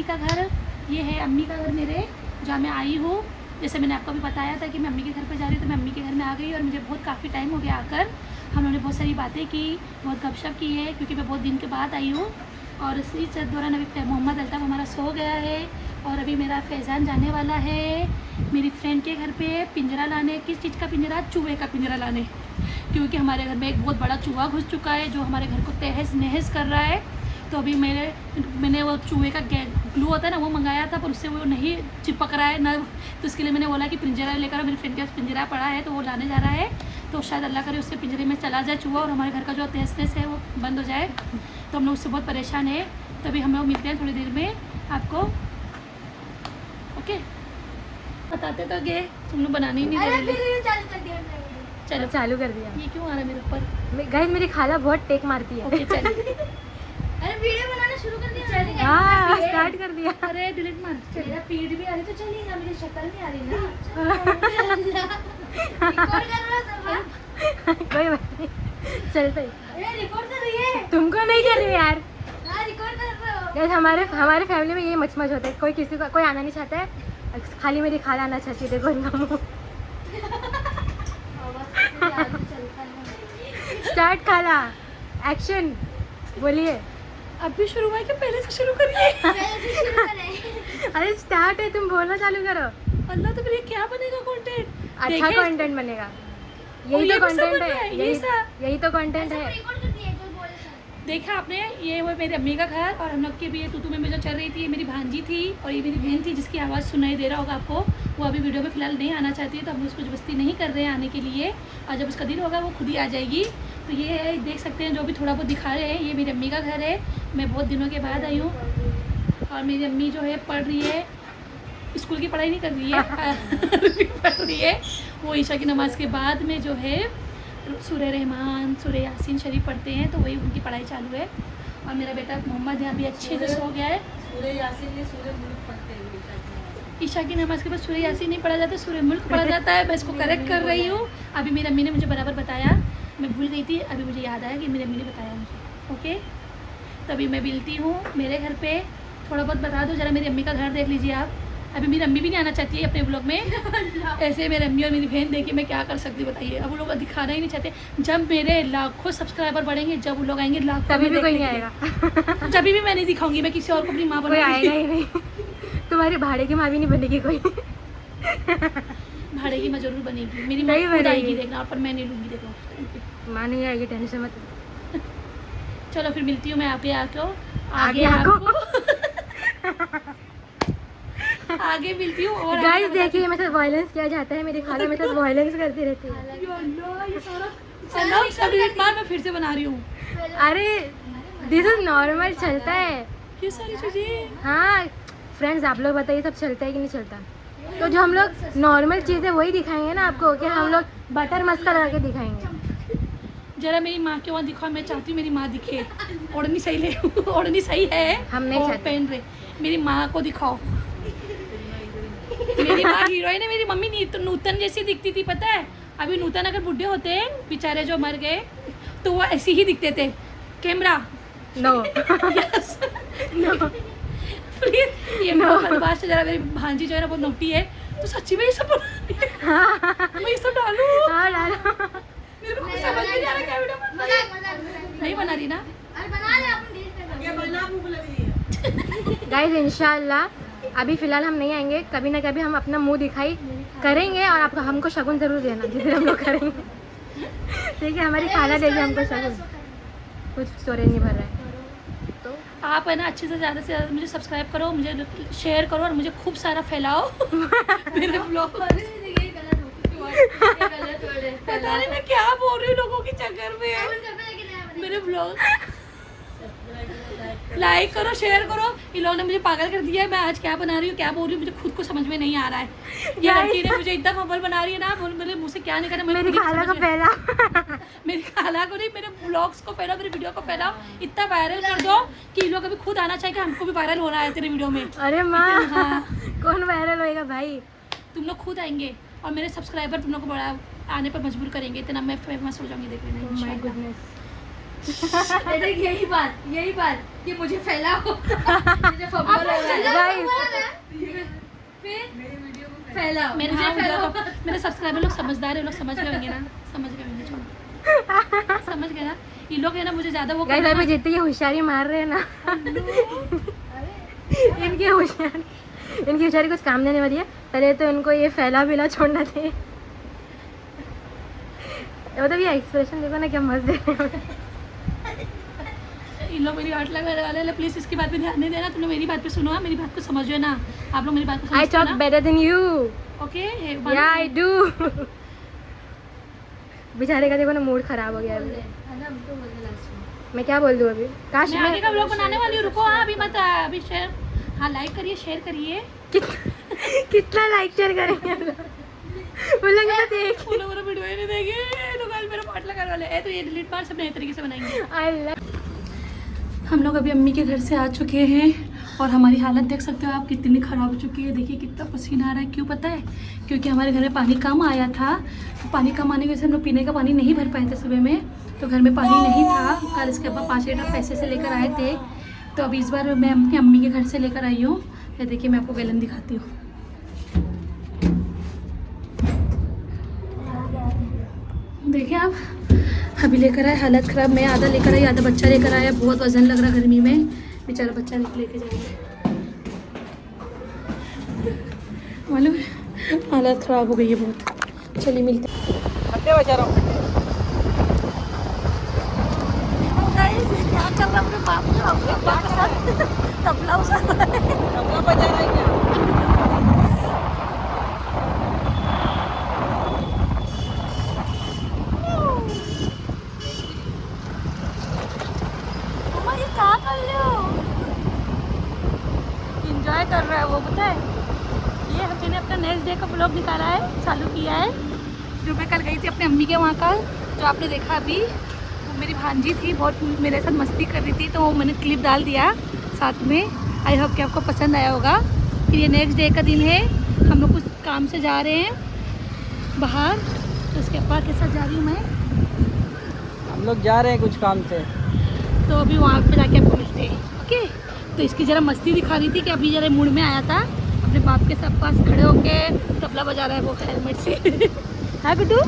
का घर, ये है अम्मी का घर मेरे, जहाँ मैं आई हूँ। जैसे मैंने आपको भी बताया था कि मैं अम्मी के घर पर जा रही हूँ, तो मैं अम्मी के घर में आ गई और मुझे बहुत काफ़ी टाइम हो गया आकर। हम लोगों ने बहुत सारी बातें की, बहुत गपशप की है, क्योंकि मैं बहुत दिन के बाद आई हूँ। और इसी दौरान अभी मोहम्मद अल्ताफ़ हमारा सो गया है और अभी मेरा फैज़ान जाने वाला है मेरी फ्रेंड के घर पे पिंजरा लाने। किस चीज़ का पिंजरा? चूहे का पिंजरा लाने, क्योंकि हमारे घर में एक बहुत बड़ा चूहा घुस चुका है जो हमारे घर को तहस नहस कर रहा है। तो अभी मैंने वो चूहे का ग्लू होता है ना, वो मंगाया था, पर उससे वो नहीं चिपक रहा है ना, तो इसके लिए मैंने बोला कि पिंजरा लेकर, मेरी फ्रेंड के पास पिंजरा पड़ा है तो वो लाने जा रहा है। तो शायद अल्लाह करे उसके पिंजरे में चला जाए चूहा और हमारे घर का जो तहस नहस है वो बंद हो जाए। तो हम लोग उससे बहुत परेशान है। तभी हम लोग मिलते हैं थोड़ी देर में आपको। ओके, बताते तो गए, तुम लोग बनाने ही नहीं दे रहे। चलो चालू कर दिया। ये क्यों आ रहा है मेरे ऊपर? गाइस मेरी खाला बहुत टेक मारती है। ओके चलिए। अरे वीडियो बनाना शुरू कर दिया। हाँ स्टार्ट कर दिया। अरे डिलीट मार। मेरा पीठ भी आ रही तो चलिए ना, मेरी शक्ल नहीं आ रही ना। रिकॉर्ड कर रहा सब। कोई बात नहीं, चलते ही। अरे रिकॉर्ड कर रही है। तुमको नहीं कर रही यार। हाँ रिकॉर्ड कर रहे हो। गाइस हमारे फैमिली में ये मच होता है, कोई किसी का कोई आना नहीं चाहता है, खाली मेरी खाला आना चाहती है। देखो इनका मुंह। स्टार्ट खाला, एक्शन बोलिए। अब भी शुरू हुआ है कि पहले से शुरू करिए? पहले से शुरू करें। अरे स्टार्ट है, तुम बोलना चालू करो। अल्लाह, तो फिर ये क्या बनेगा कंटेंट? अच्छा कंटेंट बनेगा, और यही ये तो भी सब कंटेंट बन रहा है, है, ये सा। यही तो कंटेंट है। रिकॉर्ड कर दिया जो बोले सब। देखा आपने, ये वो मेरी अम्मी का घर और हम लोग की भी ये तूतू में जो चल रही थी, ये मेरी भांजी थी और ये मेरी बहन थी जिसकी आवाज़ सुनाई दे रहा होगा आपको। वो अभी वीडियो में फ़िलहाल नहीं आना चाहती है, तो हम उसको जबरदस्ती नहीं कर रहे हैं आने के लिए, और जब उसका दिन होगा वो खुद ही आ जाएगी। तो ये है, देख सकते हैं जो भी थोड़ा बहुत दिखा रहे हैं, ये मेरी अम्मी का घर है। मैं बहुत दिनों के बाद आई हूँ और मेरी अम्मी जो है पढ़ रही है, स्कूल की पढ़ाई नहीं कर रही है, पढ़ रही है। वो ईशा की नमाज़ के बाद में जो है सूरह रहमान, सूरह यासीन शरीफ पढ़ते हैं, तो वही उनकी पढ़ाई चालू है। और मेरा बेटा मोहम्मद यहाँ भी अच्छे से सो गया है। सूरह यासीन ने सूरह मुल्क पढ़ते हैं ईशा की नमाज़ के बाद सूरह यासीन नहीं पढ़ा जाता, सूरह मुल्क पढ़ा जाता है। मैं इसको करेक्ट कर रही हूँ। अभी मेरी अम्मी ने मुझे बराबर बताया, मैं भूल गई थी, अभी मुझे याद आया कि मेरी अम्मी ने बताया मुझे। ओके, तभी मैं मिलती हूँ मेरे घर पे। थोड़ा बहुत बता दो ज़रा, मेरी अम्मी का घर देख लीजिए आप। अभी मेरी अम्मी भी नहीं आना चाहती है अपने ब्लॉग में। ऐसे मेरी अम्मी और मेरी बहन देखिए मैं क्या कर सकती हूँ बताइए। अब वो लोग दिखाना ही नहीं चाहते। जब मेरे लाखों सब्सक्राइबर बढ़ेंगे, जब वो लोग आएंगे लाखों, तभी भी कोई नहीं आएगा। जब भी मैं नहीं दिखाऊंगी, मैं किसी और को अपनी माँ कोई आएगा बनाऊंगी। ही नहीं। तुम्हारी भाड़े की माँ भी नहीं बनेगी कोई। भाड़े की माँ जरूर बनेगी, मेरी माँ नहीं खुद बनेगी। आएगी देखना, पर मैं नहीं लूँगी देखो। माँ नहीं आएगी, टेंशन मत। चलो फिर मिलती हूँ मैं आगे आके आगे आको। आगे मिलती हूँ। और गाइस देखिए मेरे साथ वायलेंस किया जाता है, मेरी खाला मेरे साथ वायलेंस करती रहती है। सब डिलीट मार, मैं फिर से बना रही हूँ। अरे दिस इज नॉर्मल, चलता है। ये सारी चीज़ें हाँ फ्रेंड्स, आप लोग बताइए सब चलता है कि नहीं चलता? तो जो हम लोग नॉर्मल चीज़ें वही दिखाएंगे ना आपको, कि हम लोग बटर मस्का लगा के दिखाएंगे। जरा मेरी माँ के वहाँ दिखाओ, मैं चाहती हूँ मेरी माँ दिखे। ओढ़नी सही ले, ओढ़नी सही है, हम नहीं और चाहते। पहन रहे। मेरी माँ को दिखाओ। मेरी माँ हीरोइन है, मेरी मम्मी नूतन जैसी दिखती थी पता है। अभी नूतन अगर बुढ़े होते हैं बेचारे जो मर गए, तो वो ऐसे ही दिखते थे। Camera no yes no. Please, ये बदमाश जरा, मेरी भांजी जो है ना बहुत नोटी है, तो सच्ची में ये सब मैं ये सब डालूं? हाँ डालो। मेरे को कुछ समझ नहीं आ रहा क्या वीडियो बन रही है। नहीं बना रही ना? अरे बना ले, अपन डिलीट कर ये बना भूख लग रही है। गाइस इंशाल्लाह अभी फिलहाल हम नहीं आएंगे, कभी ना कभी हम अपना मुंह दिखाई करेंगे और आपको हमको शगुन जरूर देना जिस दिन हम लोग करेंगे। ठीक है, हमारी खाला देगी हमको शगुन। कुछ स्टोरेज नहीं भर रहा है। आप है ना अच्छे से ज़्यादा मुझे सब्सक्राइब करो, मुझे शेयर करो और मुझे खूब सारा फैलाओ मेरे ब्लॉग। पता नहीं मैं क्या बोल रही हूँ लोगों के चक्कर में। मेरे ब्लॉग लाइक करो, शेयर करो। इन लोगों ने मुझे पागल कर दिया है। मैं आज क्या बना रही हूँ, क्या बोल रही हूँ, मुझे खुद को समझ में नहीं आ रहा है। ये लड़की ने मुझे इतना खबर बना रही है ना, मेरे मुँह से क्या निकला मेरी खाला को फैला। मेरी खाला को नहीं, मेरे ब्लॉग्स को फैलाओ, मेरी वीडियो को फैलाओ, इतना वायरल कर दो कि लोग अभी खुद आना चाहिए कि हमको भी वायरल होना है तेरे वीडियो में। अरे माँ हाँ, कौन वायरल होएगा भाई? तुम लोग खुद आएंगे और मेरे सब्सक्राइबर तुम लोग को बड़ा आने पर मजबूर करेंगे, इतना मैं फेमस हो जाऊंगी देख लेना माय इंशाल्लाह। गुडनेस। यही बात कि मुझे फैलाओ, मुझे फब्बल हो रहा है। फिर फैलाओ, मेरे मुझे फैलाओ। मेरे सब्सक्राइबर लोग समझदार है, लोग समझ गए होंगे ना, समझ गए होंगे, छोड़ो। समझ गए ना, ये लोग है ना मुझे ज्यादा वो गाइस अभी जितनी ये होशियारी मार रहे हैं ना, इनकी होशियारी कुछ काम देने वाली है। पहले तो इनको ये फैला विला छोड़ना चाहिए। मतलब ये एक्सप्रेशन देखो ना, क्या मस्त दे रहे हैं। इन लोग मेरी हर्ट लगाने वाले हैं, प्लीज इसकी बात पे ध्यान नहीं देना, तुमने मेरी बात पे सुनो, मेरी बात को समझो ना, आप लोग मेरी बात को आई समझो टॉक ना। Better than you. ओके या आई डू। बेचारे का देखो ना मूड खराब हो गया अभी। मैं क्या बोल दूँ अभी? काश मैं आगे का व्लॉग बनाने वाली हूँ, रुको। हाँ अभी मत, अभी शेयर, हाँ लाइक करिए, शेयर करिए। कितना लाइक शेयर करेंगे वो लोग? बस एक वो लोग मेरा वीडियो ही नहीं देंगे, तो कल मेरा पार्ट लगाने वाले हैं, तो ये डिलीट मार, सब नए तरीके से बनाएंगे। हम लोग अभी अम्मी के घर से आ चुके हैं और हमारी हालत देख सकते हो आप, कितनी ख़राब हो चुकी है। देखिए कितना पसीना आ रहा है, क्यों पता है? क्योंकि हमारे घर में पानी कम आया था, तो पानी कम आने की वजह से हम लोग पीने का पानी नहीं भर पाए थे सुबह में, तो घर में पानी नहीं था। कल इसके अब्बा 5 लीटर पैसे से लेकर आए थे, तो अब इस बार मैं अपनी अम्मी के घर से लेकर आई हूँ। ये देखिए मैं आपको गैलन दिखाती हूँ। देखिए आप, अभी लेकर आए, हालत ख़राब। मैं आधा लेकर आई, आधा बच्चा लेकर आया। बहुत वजन लग रहा गर्मी में, बेचारा बच्चा लेके जाएंगे। मालूम है, हालत ख़राब हो गई है बहुत। चलिए मिलते हैं। क्या चल रहा अपने बाप के साथ? तबला बजा रहा है क्या? एंजॉय कर रहा है वो, पता है। ये हमने अपना नेक्स्ट डे का ब्लॉग निकाला है, चालू किया है। जो मैं कल गई थी अपने अम्मी के वहाँ का, जो आपने देखा अभी, वो मेरी भांजी थी, बहुत मेरे साथ मस्ती कर रही थी, तो वो मैंने क्लिप डाल दिया साथ में। आई होप कि आपको पसंद आया होगा। फिर ये नेक्स्ट डे का दिन है, हम लोग कुछ काम से जा रहे हैं बाहर, तो उसके अब्बा के साथ जा रही हूँ मैं। हम लोग जा रहे हैं कुछ काम से, तो अभी वहाँ पे जाके आपको मिलते हैं। ओके, तो इसकी ज़रा मस्ती दिखा रही थी कि अभी ज़रा मूड में आया था, अपने बाप के सब पास खड़े होके तबला बजा रहा है वो हेलमेट से। हाँ गुड्डू,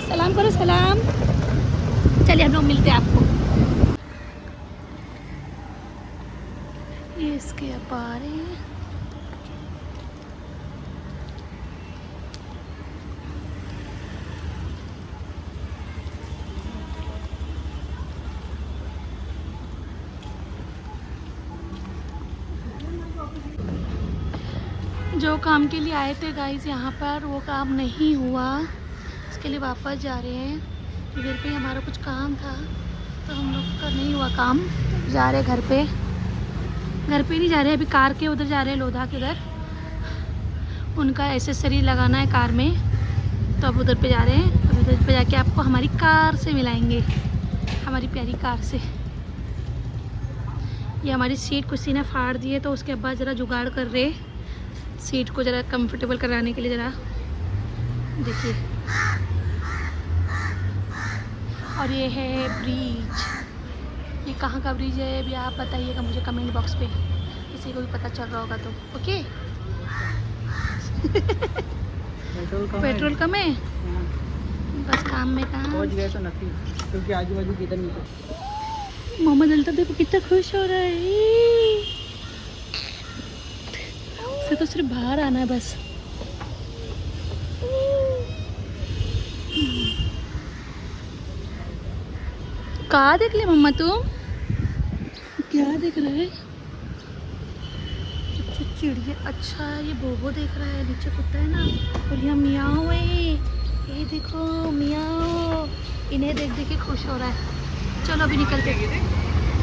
सलाम करो, सलाम। चलिए हम लोग मिलते हैं आपको। ये इसके अब्बा आ रहे हैं। जो काम के लिए आए थे गाइस यहाँ पर, वो काम नहीं हुआ, इसके लिए वापस जा रहे हैं। इधर पे हमारा कुछ काम था, तो हम लोग का नहीं हुआ काम, जा रहे घर पे। घर पे नहीं जा रहे, अभी कार के उधर जा रहे हैं, लोधा के उधर। उनका एसेसरी लगाना है कार में, तो अब उधर पे जा रहे हैं। अब उधर पे जाके आपको हमारी कार से मिलाएंगे, हमारी प्यारी कार से। ये हमारी सीट किसी ने फाड़ दी है, तो उसके बाद ज़रा जुगाड़ कर रहे सीट को ज़रा कंफर्टेबल कराने के लिए। ज़रा देखिए, और ये है ब्रिज। ये कहाँ का ब्रिज है अभी आप बताइएगा मुझे कमेंट बॉक्स पे, किसी को भी पता चल रहा होगा तो। ओके। पेट्रोल कम है, बस काम में काम। पहुंच गए तो नफी, क्योंकि आजू बाजू किधर नहीं था। मोहम्मद अल्ताफ देखो कितना खुश हो रहा है, उसे तो सिर्फ बाहर आना है बस। कहाँ देख ले मम्मा तुम, क्या देख रहे है? अच्छा चिड़िया, अच्छा ये बोबो देख रहा है, नीचे कुत्ता है ना, और यहाँ मियाओ है, ये देखो मियाओ, इन्हें देख देख के खुश हो रहा है। चलो अभी निकलते हैं।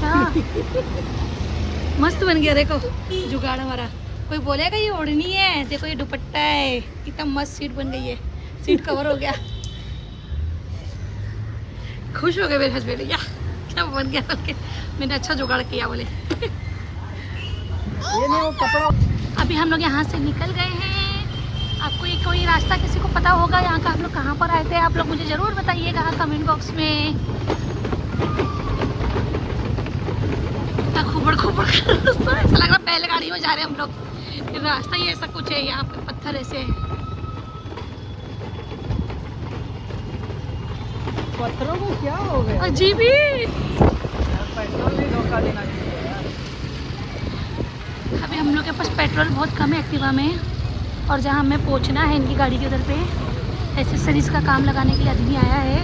हाँ मस्त बन गया देखो जुगाड़ हमारा। कोई बोलेगा ये ओढ़नी है, देखो ये दुपट्टा है, कितना मस्त सीट बन गई है, सीट कवर हो गया। खुश हो गए मेरे हस्बैंड, या क्या बन गया बोल के, मैंने अच्छा जुगाड़ किया बोले। ये नहीं वो कपड़ा। अभी हम लोग यहाँ से निकल गए हैं। आपको ये कोई रास्ता किसी को पता होगा यहाँ का, आप लोग कहाँ पर आए थे, आप लोग मुझे ज़रूर बताइएगा कमेंट बॉक्स में। खुबड़ खुबड़ का रास्ता, ऐसा लग रहा है बैलगाड़ी में जा रहे हैं हम लोग। रास्ता ही ऐसा कुछ है, यहाँ पे पत्थर ऐसे है। पत्थरों को क्या हो गया? अजीब ही। पेट्रोल भी धोखा देना चाहिए यार। अभी हम लोग के पास पेट्रोल बहुत कम है एक्टिवा में, और जहाँ हमें पहुँचना है इनकी गाड़ी के उधर पे एसेसरीज का काम लगाने के लिए आदमी आया है,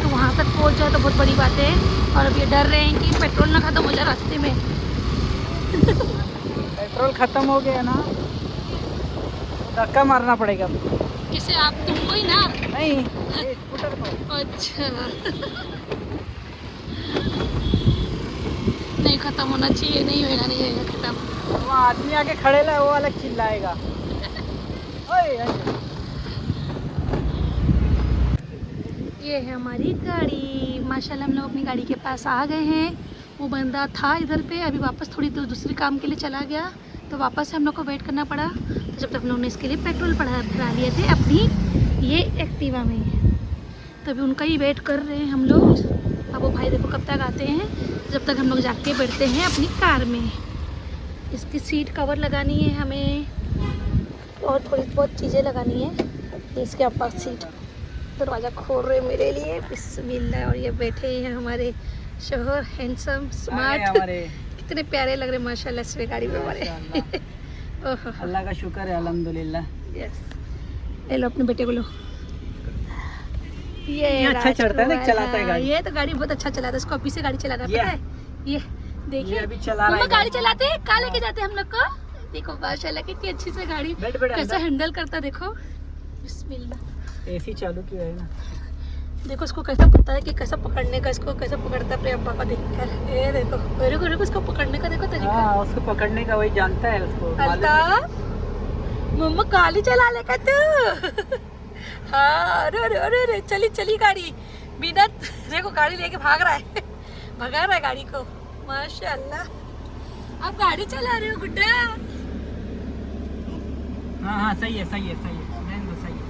तो वहाँ तक पहुँच जाए तो बहुत बड़ी बात है। और अब ये डर रहे हैं कि पेट्रोल ना ख़त्म हो जाए रास्ते में। पेट्रोल खत्म हो गया ना, धक्का मारना पड़ेगा। किसे? आप तुमको ही ना? नहीं, ये स्कूटर को। अच्छा। नहीं ख़त्म होना चाहिए, नहीं होगा, नहीं होगा ख़त्म। वहाँ आदमी आके खड़े ला, वो अलग चिल्लाएगा। ओए, ये है हमारी गाड़ी। माशाल्लाह हम लोग अपनी गाड़ी के पास आ गए हैं। वो बंदा था इधर पे, अभी वापस थोड़ी दूर दूसरे काम के लिए चला गया, तो वापस से हम लोग को वेट करना पड़ा। तो जब तक हम लोग ने इसके लिए पेट्रोल भरा लिए थे अपनी ये एक्टिवा में, तो अभी उनका ही वेट कर रहे हैं हम लोग। अब वो भाई देखो कब तक आते हैं, जब तक हम लोग जाके बैठते हैं अपनी कार में। इसकी सीट कवर लगानी है हमें, और थोड़ी बहुत चीज़ें लगानी है। इसके अब्बा सीट दरवाज़ा खोल रहे मेरे लिए, बिस्मिल्लाह। और ये बैठे हैं हमारे शोहर, हैंडसम, स्मार्ट, हमारे कितने प्यारे लग रहे हैं माशाल्लाह इस गाड़ी में हमारे। ओहो, अल्लाह का शुक्र है, अल्हम्दुलिल्लाह। यस। ले लो अपने बेटे को लो। ये अच्छा चढ़ता है ना, चलाता है गाड़ी। ये तो गाड़ी बहुत अच्छा चलाता है, इसको अभी से गाड़ी चलाना पता है। ये देखिए, ये अभी चला रहा है गाड़ी चलाते हैं, कहाँ लेके जाते हैं हम लोग को। देखो माशाल्लाह कितनी अच्छी से गाड़ी कैसे हैंडल करता है, देखो बिस्मिल्लाह। एसी चालू किया है ना, देखो इसको कैसा पता है कि कैसा पकड़ने का, इसको कैसा पकड़ता है अपने अब्बा को देखकर। ये देखो मेरे को इसको पकड़ने का देखो तरीका। हाँ, उसको पकड़ने का वही जानता है उसको। अल्ताफ, मम्मा गाड़ी चला लेगा तू। हाँ, अरे अरे अरे अरे, चली चली गाड़ी बिना, देखो गाड़ी लेके भाग रहा है, भगा रहा है गाड़ी को। माशाल्लाह, आप गाड़ी चला रहे हो गुड्डा। हाँ हाँ, सही है, सही है, सही है, मैंने तो सही है।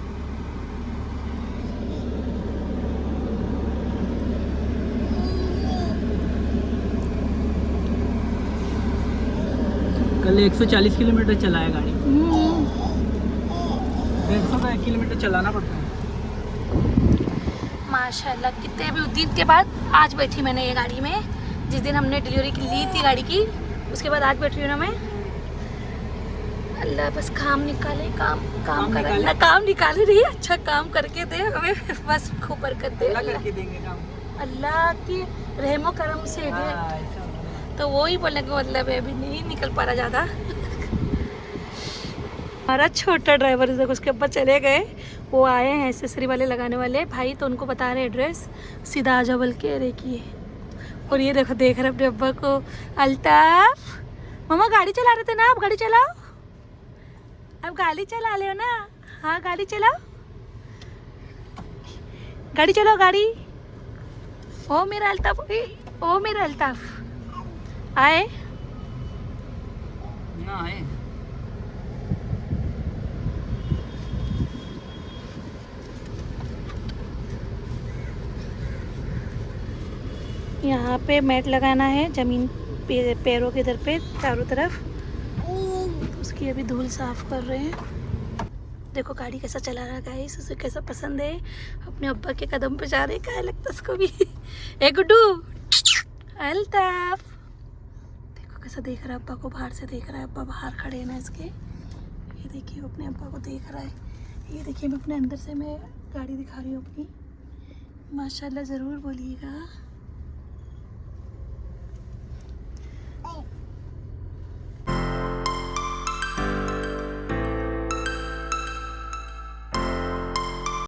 कल 140 किलोमीटर चलाया गाड़ी। 150 किलोमीटर चलाना पड़ता है। माशाल्लाह, कितने भी दिन के बाद आज बैठी मैंने ये गाड़ी में। जिस दिन हमने डिलीवरी ली थी गाड़ी की, उसके बाद आज बैठी हूँ ना मैं। अल्लाह बस काम निकाले, काम करे ना, काम निकाले रही, अच्छा काम करके दे हमें, बस खूब बरकत दे अल्लाह अल्लाह। करके देंगे काम। अल्लाह की रहमो करम से दे। हाँ, ऐसा होगा। तो वो ही बोलने का मतलब है, अभी नहीं निकल पा रहा ज़्यादा। हमारा छोटा ड्राइवर देखो, उसके ऊपर चले गए, वो आए हैं एसेसरी वाले लगाने वाले भाई, तो उनको बता रहे एड्रेस, सीधा आ जाओ बोल के देखिए। और ये देखो देख रहे अपने अब्बा को। अल्ताफ, मम्मा गाड़ी चला रहे थे ना, आप गाड़ी चलाओ, अब गाड़ी चला ले ना। हाँ गाड़ी चलाओ, गाड़ी चलाओ गाड़ी। ओ मेरा अल्ताफ, ओ मेरा अल्ताफ आए ना है। यहाँ पे मैट लगाना है ज़मीन पे, पैरों के इधर पे चारों तरफ। उसकी अभी धूल साफ कर रहे हैं। देखो गाड़ी कैसा चला रहा है गाइस, उसे कैसा पसंद है, अपने अब्बा के कदम पे जा रहे, क्या लगता है उसको भी। ए गुड्डू, अल्ताफ, देखो कैसा देख रहा है अब्बा को, बाहर से देख रहा है। अब्बा बाहर खड़े हैं ना इसके, ये देखिए अपने अब्बा को देख रहा है। ये देखिए मैं अपने अंदर से मैं गाड़ी दिखा रही हूँ अपनी। माशाल्लाह ज़रूर बोलिएगा।